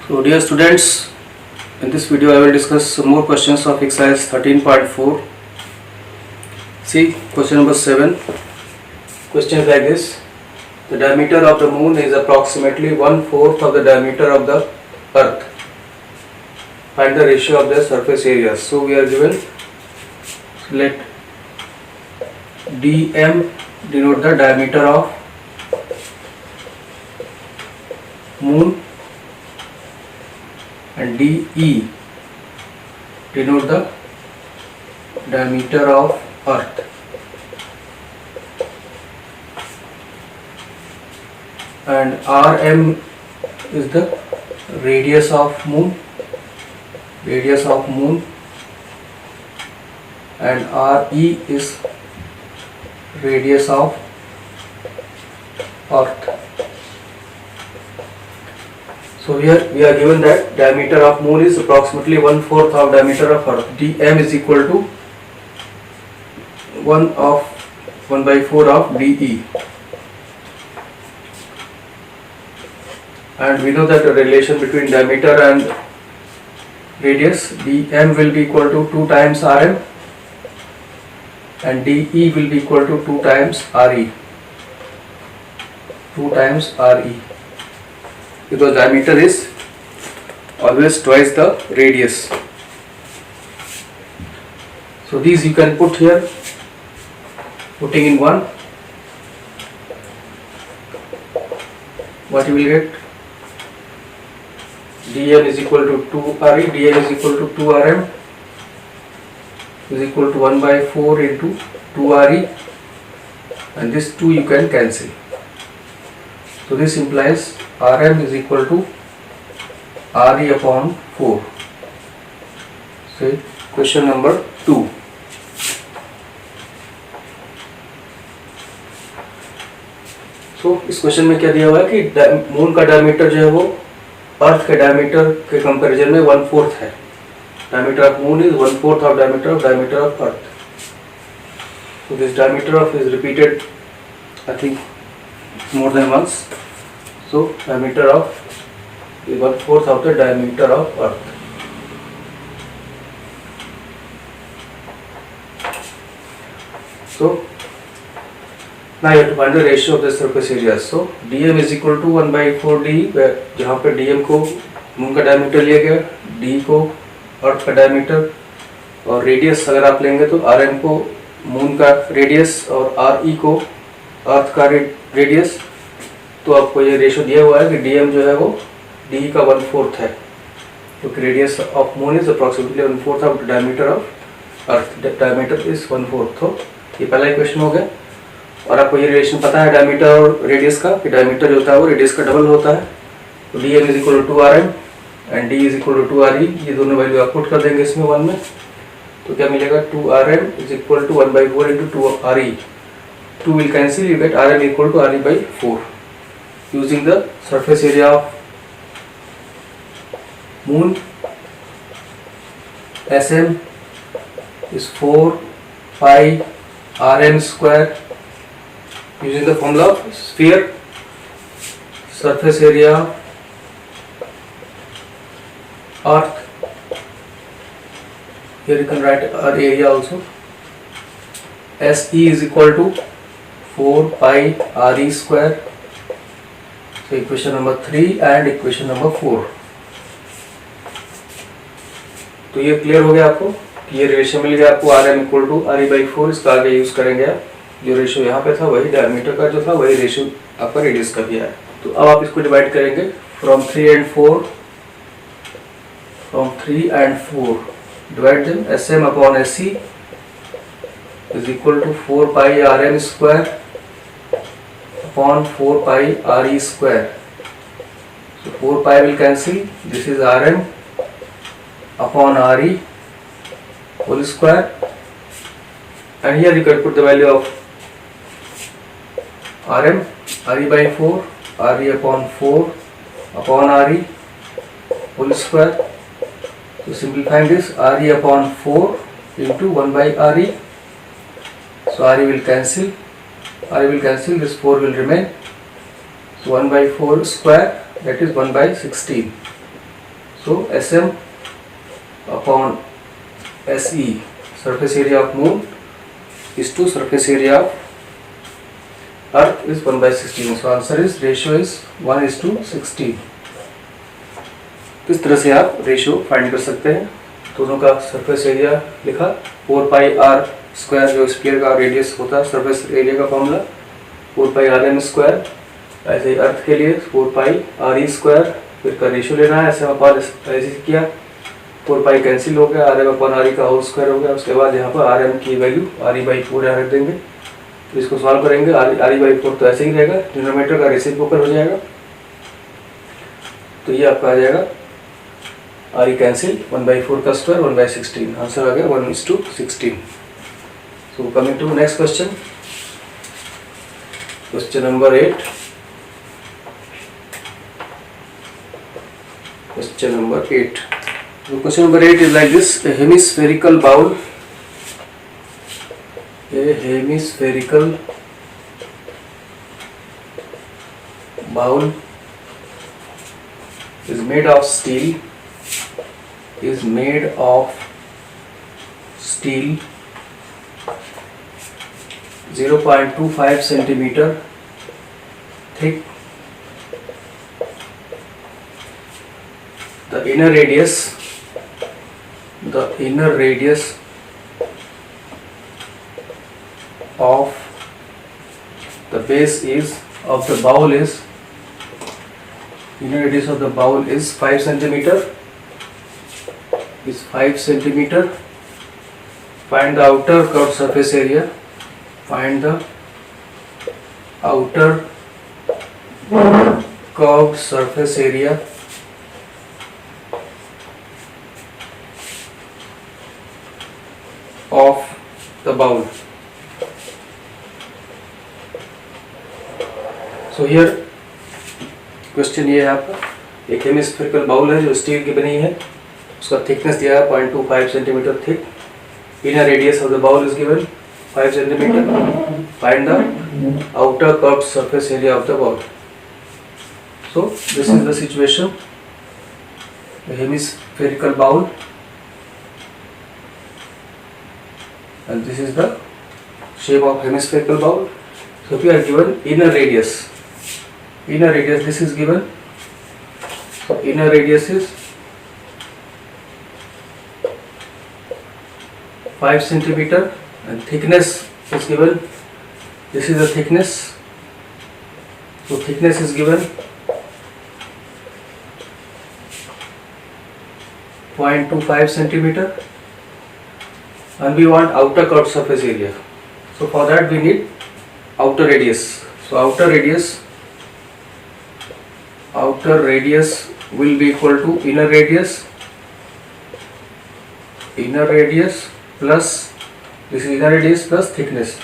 So dear students, in this video I will discuss some more questions of exercise 13.4. See question number 7. Question is like this. The diameter of the moon is approximately 1/4 of the diameter of the earth. Find the ratio of the surface area. So we are given, let dm denote the diameter of moon and dE denote the diameter of earth. And Rm is the radius of moon, and Re is radius of earth. So here we are given that diameter of moon is approximately 1/4 of diameter of earth. dm is equal to 1/4 of dE. And we know that the relation between diameter and radius, dm will be equal to 2 times Rm and dE will be equal to 2 times Re. Because diameter is always twice the radius. So these you can put here, putting in 1, what you will get? dm is equal to 2Re, dm is equal to 2Rm is equal to 1/4 into 2Re, and this 2 you can cancel. So this implies Rm is equal to Re upon 4. So question number 2. So इस question में क्या दिया हुआ है कि moon का diameter जो है वो अर्थ के डायमीटर के कंपैरिजन में 1/4 है. Diameter of moon is 1/4 of diameter of earth. So this diameter of is repeated, I think, more than once. So diameter of is 1/4 of the diameter of earth. So now you have to find the ratio of the surface area. So dm is equal to 1/4 d, जहाँ पे dm को moon का diameter लिया गया, d को अर्थ का diameter, और radius अगर आप लेंगे तो Rm को मून का रेडियस और Re को अर्थ का रेडियस. तो आपको ये रेशियो दिया हुआ है कि dm जो है वो d का 1/4 है, क्योंकि radius of moon is approximately 1/4 of diameter of earth. Diameter is 1/4. तो ये पहला इक्वेशन हो गया. और आपको ये रिलेशन पता है डायमीटर और रेडियस का, कि डायमीटर जो होता है वो रेडियस का डबल होता है. तो dm is equal to 2Rm and d is equal to 2Re. ये दोनों वैल्यू आप पुट कर देंगे इसमें 1 में, तो क्या मिलेगा? 2Rm is equal to 1/4 into 2Re. 2 will cancel, you get Rm equal to Re/4. Using the surface area of moon, Sm is 4 pi Rm square. Using the formula of sphere, surface area earth, here you can write area also. Se is equal to 4 pi Re square. So equation number 3 and equation number 4. तो ये clear हो गया आपको कि ये relation मिल गया आपको. Rm equal to Re/4. इसका आगे यूज करेंगे आप. जो रेशियो यहाँ पे था वही डायमीटर का जो था वही रेशियो आपका रेडियस का भी है. तो अब आप इसको डिवाइड करेंगे from 3 and 4. Divide them. Sm upon Se is equal to 4 pi Rm square upon 4 pi Re square. So 4 pi will cancel. This is Rm upon Re whole square. And here you can put the value of Rm, Re/4, Re upon 4 upon Re whole square. So simplifying this, Re upon 4 into 1/Re. So Re will cancel. This 4 will remain. So 1/4 square, that is 1/16. So SM upon SE, surface area of moon, is to surface area of earth is 1/16. So answer is ratio is 1:16. किस तरह से आप ratio find कर सकते हैं? दोनों का surface area लिखा, 4πr² जो स्फीयर का रेडियस होता है, सरफेस एरिया का फॉर्मूला 4πrm²। ऐसे ही अर्थ के लिए 4πre², फिर का रेशियो लेना है। ऐसे अपन ऐसे किया, 4π कैंसिल हो गया, rm/re का होल स्क्वायर हो गया। उसके बाद यहाँ पर rm की वैल्यू re/4 यहाँ रख देंगे। तो इसको सॉल्व करेंगे, re/4 तो ऐसे ही रहेगा, डिनोमिनेटर का रेसिप्रोकल हो जाएगा। तो ये आपका आ जाएगा re कैंसिल, 1/4 का स्क्वायर 1/16, आंसर आ गया 1:16। So coming to next question, question number 8। Question number 8. So question number 8 is like this: a hemispherical bowl. A hemispherical bowl is made of steel. Is made of steel. 0.25 centimeter thick. The inner radius of the base of the bowl is 5 centimeter. Is 5 centimeter. Find the outer curved surface area. Find the outer curved surface area of the bowl. So here question ये है आपका, एक hemispherical bowl है जो steel की बनी है, उसका थिकनेस दिया है 0.25 centimetre thick. Inner radius of the bowl is given 5 centimetre. Find the outer curved surface area of the bowl. So this is the situation, hemispherical bowl, and this is the shape of hemispherical bowl. So if you are given inner radius, this is given. So inner radius is 5 centimeter and thickness is given. This is the thickness. So thickness is given 0.25 centimeter. And we want outer curved surface area. So for that we need outer radius. So outer radius will be equal to inner radius plus, this is inner radius plus thickness,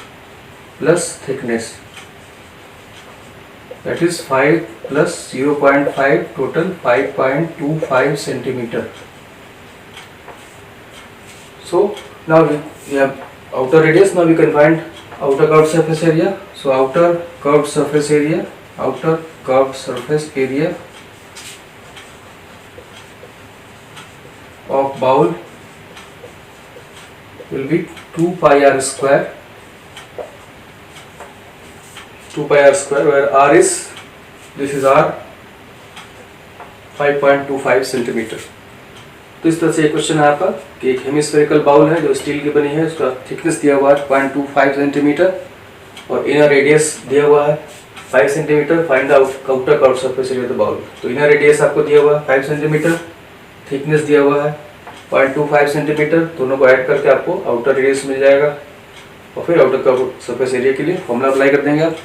that is 5 plus 0.5, total 5.25 centimeter. So now we have outer radius. Now we can find outer curved surface area. So outer curved surface area of bowl will be 2πr². Where r is, this is r, 5.25 centimetre. तो इस तरह से एक question है आपका कि एक hemispherical bowl है जो स्टील की बनी है, उसका थिकनेस दिया हुआ है 0.25 सेंटीमीटर और इनर रेडियस दिया हुआ है 5 centimetre. Find out outer curved surface area of the bowl. तो इनर रेडियस आपको दिया हुआ है 5 सेंटीमीटर, थिकनेस दिया हुआ है 0.25 सेंटीमीटर, दोनों को ऐड करके आपको आउटर रेडियस मिल जाएगा और फिर आउटर कर्व्ड सरफेस एरिया के लिए फॉर्मूला अप्लाई कर देंगे आप।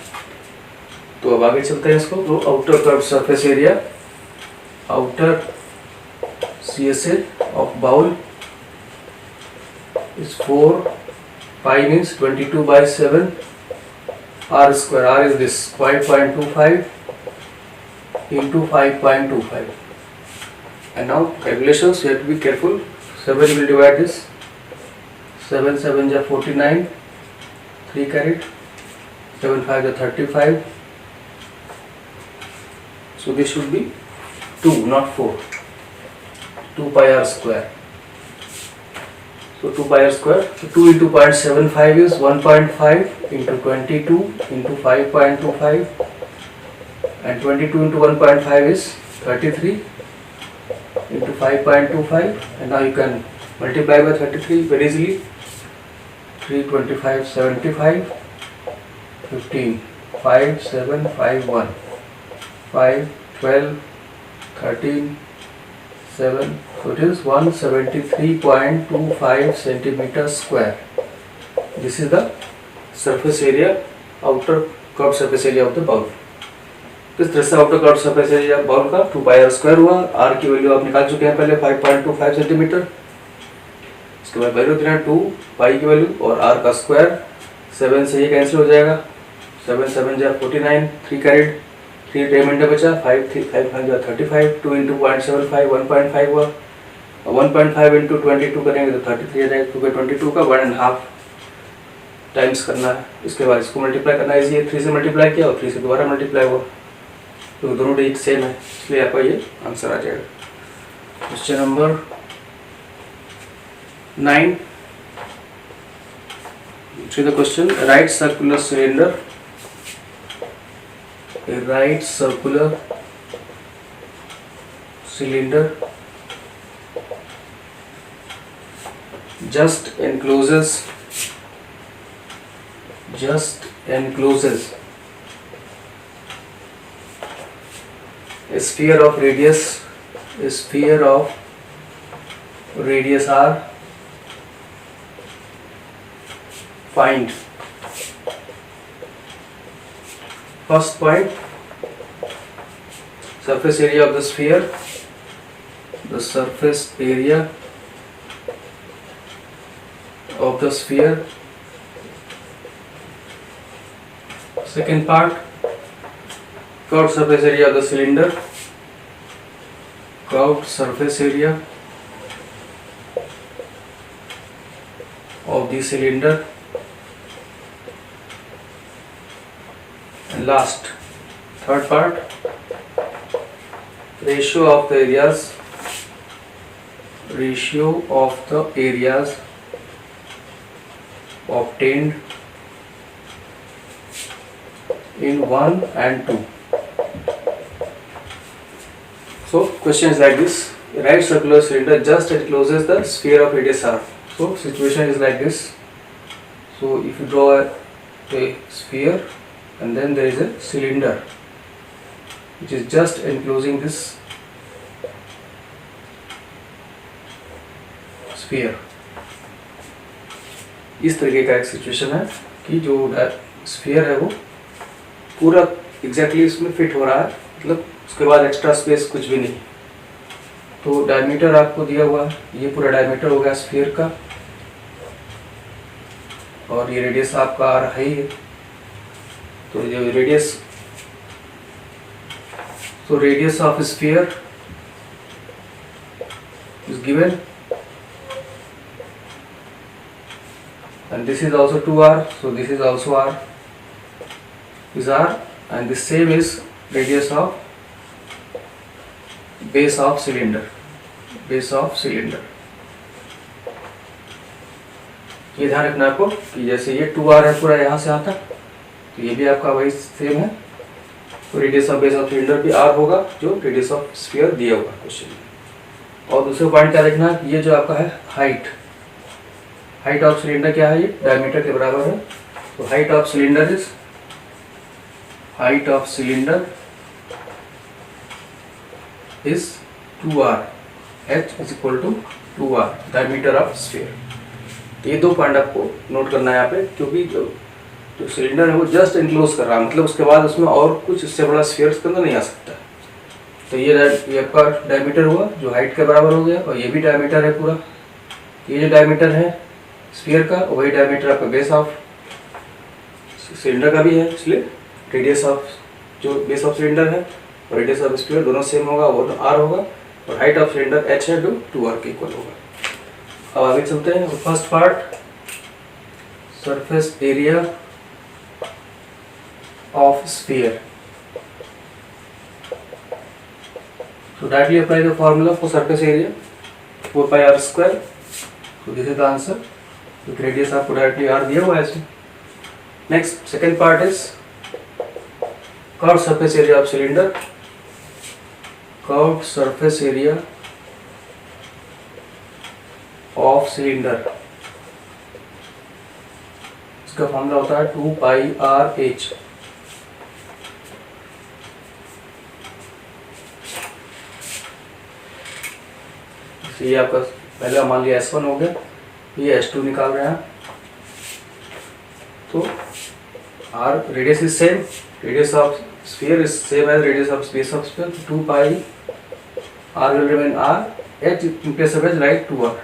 तो अब आगे चलते हैं इसको। तो outer curved surface area, outer CSA of bowl is 4 pi means 22/7 r². R is this 5.25 into 5.25. And now calculations, you have to be careful. 7 will divide this. 7 7 is 49. 3 carried. 7 5 is 35. So this should be 2, not 4. 2 pi r square. So 2 pi r square. So 2 into 0.75 is 1.5 into 22 into 5.25, and 22 into 1.5 is 33 into 5.25, and now you can multiply by 33 very easily. 3, 25, 75, 15, 5, 7, 5, 1, 5, 12, 13, 7, so it is 173.25 centimeter square. This is the surface area, outer curved surface area of the bowl. किस तरह से outer curved surface area bowl का 2 pi r square हुआ. R की value आप निकाल चुके हैं पहले 5.25 सेंटीमीटर. इसके बाद वैल्यू देना 2 पाई की वैल्यू और आर का स्क्वायर. 7 से ये कैंसिल हो जाएगा. 7 7 जा 49, 3 कैरेट, 3 रिमाइंडर बचा. 5 5 जा 35, 2 इंटू 0.75 1.5 हुआ. 1.5 इंटू 22 करेंगे तो 33 आ जाएगा, क्योंकि 22 का 1.5 टाइम्स करना है. इसके बाद इसको मल्टीप्लाई करना है. ये 3 से मल्टीप्लाई किया और 3 से दोबारा मल्टीप्लाई हुआ, तो दोनों डिजिट सेम है, इसलिए आपका ये आंसर आ जाएगा. Question number 9. See the question. Right circular cylinder. A right circular cylinder just encloses a sphere of radius r. Find first point, surface area of the sphere, the surface area of the sphere. Second part, curved surface area of the cylinder, curved surface area of the cylinder. And last, third part, ratio of the areas obtained in 1 and 2. So question is like this. A right circular cylinder just encloses the sphere of radius r. So situation is like this. So if you draw a sphere, and then there is a cylinder which is just enclosing this sphere. इस तरीके का एक situation है कि जो sphere है वो पूरा एग्जैक्टली इसमें फिट हो रहा है, मतलब उसके बाद एक्स्ट्रा स्पेस कुछ भी नहीं. तो डायमीटर आपको दिया हुआ है, ये पूरा डायमीटर हो गया स्फीयर का, और ये रेडियस आपका आ रहा ही है. तो जो radius of sphere is given, and this is also 2r, so this is also r, is r, and the same is radius of base of cylinder. ये ध्यान रखना आपको कि जैसे ये 2r है पूरा यहाँ से आता, तो ये भी आपका वही सेम है. तो radius of base of cylinder भी r होगा जो रेडियस ऑफ स्फीयर दिया हुआ क्वेश्चन में. और दूसरा पॉइंट क्या देखना, ये जो आपका है हाइट ऑफ सिलेंडर क्या है, ये डायमीटर के बराबर है. तो height of cylinder is 2r, h is equal to 2r, diameter of sphere. ये दो पॉइंट आपको नोट करना है यहाँ पे, क्योंकि जो सिलेंडर है वो जस्ट इनक्लोज कर रहा है, मतलब उसके बाद उसमें और कुछ इससे बड़ा स्फीयर इसके अंदर नहीं आ सकता. तो ये आपका डायमीटर हुआ जो हाइट के बराबर हो गया, और ये भी डायमीटर है पूरा. ये जो डायमीटर है स्फीयर का, वही डायमीटर आपका बेस ऑफ सिलेंडर का भी है, इसलिए रेडियस ऑफ जो बेस ऑफ सिलेंडर है और रेडियस ऑफ स्फीयर दोनों सेम होगा, वो r होगा, और हाइट ऑफ सिलेंडर h है जो 2r के इक्वल होगा. अब आगे चलते हैं. First part, surface area of sphere. So directly apply the formula for surface area. 4πr²। तो this is the answer. With radius आपको डायरेक्टली r दिया हुआ है ऐसे। Next second part is curve surface area of cylinder. Curve surface area of cylinder, इसका formula होता है 2πrh। ये आपका पहला मान लिया S1 हो गया, ये S2 निकाल रहे हैं। तो R radius is same, radius of sphere is same as radius of base of sphere. 2πr will remain r, h in place of h write 2r,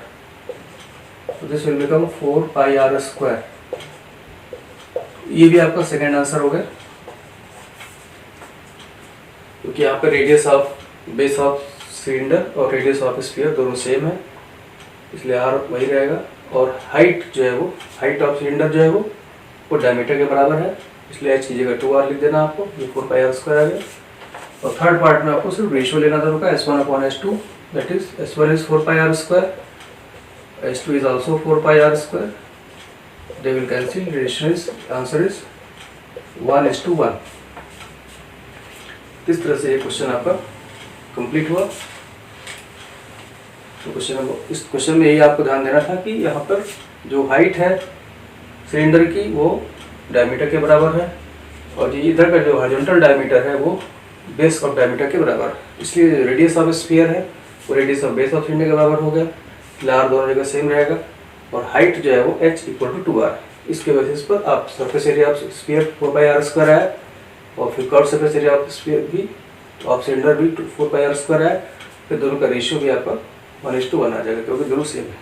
so this will become 4πr²। ये भी आपका second answer हो गया, क्योंकि यहाँ पे radius of base of cylinder और radius of sphere दोनों सेम है, इसलिए r वही रहेगा। और हाइट जो है वो, हाइट ऑफ सिलेंडर जो है वो डायमीटर के बराबर है, इसलिए h की जगह 2r लिख देना आपको, ये 4πr² आ गया। और थर्ड पार्ट में आपको सिर्फ रेशियो लेना था रुका, S1/S2, that is S1 is 4πr², S2 is also 4πr², they will cancel, ratio is, answer is 1:1। इस तरह से ये क्वेश्चन आपका कंप्लीट हुआ। तो इस क्वेश्चन में यही आपको ध्यान देना था कि यहाँ पर जो हाइट है सिलेंडर की वो डायमीटर के बराबर है, और ये इधर का जो हॉरिजॉन्टल डायमीटर है वो बेस ऑफ डायमीटर के बराबर है, इसलिए रेडियस ऑफ स्फीयर है वो radius of base of cylinder के बराबर हो गया, r दोनों जगह सेम रहेगा। और हाइट जो है वो h = 2r। इसके बेसिस पर आप surface area of sphere 4πr² है, और फिर curve surface area of sphere भी, ऑफ सिलेंडर भी 4πr² है, फिर दोनों का रेशियो भी आपका 1:1 आ जाएगा, क्योंकि दोनों सेम है।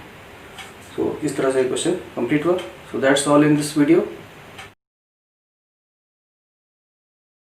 सो इस तरह से क्वेश्चन कंप्लीट हुआ। So that's all in this video.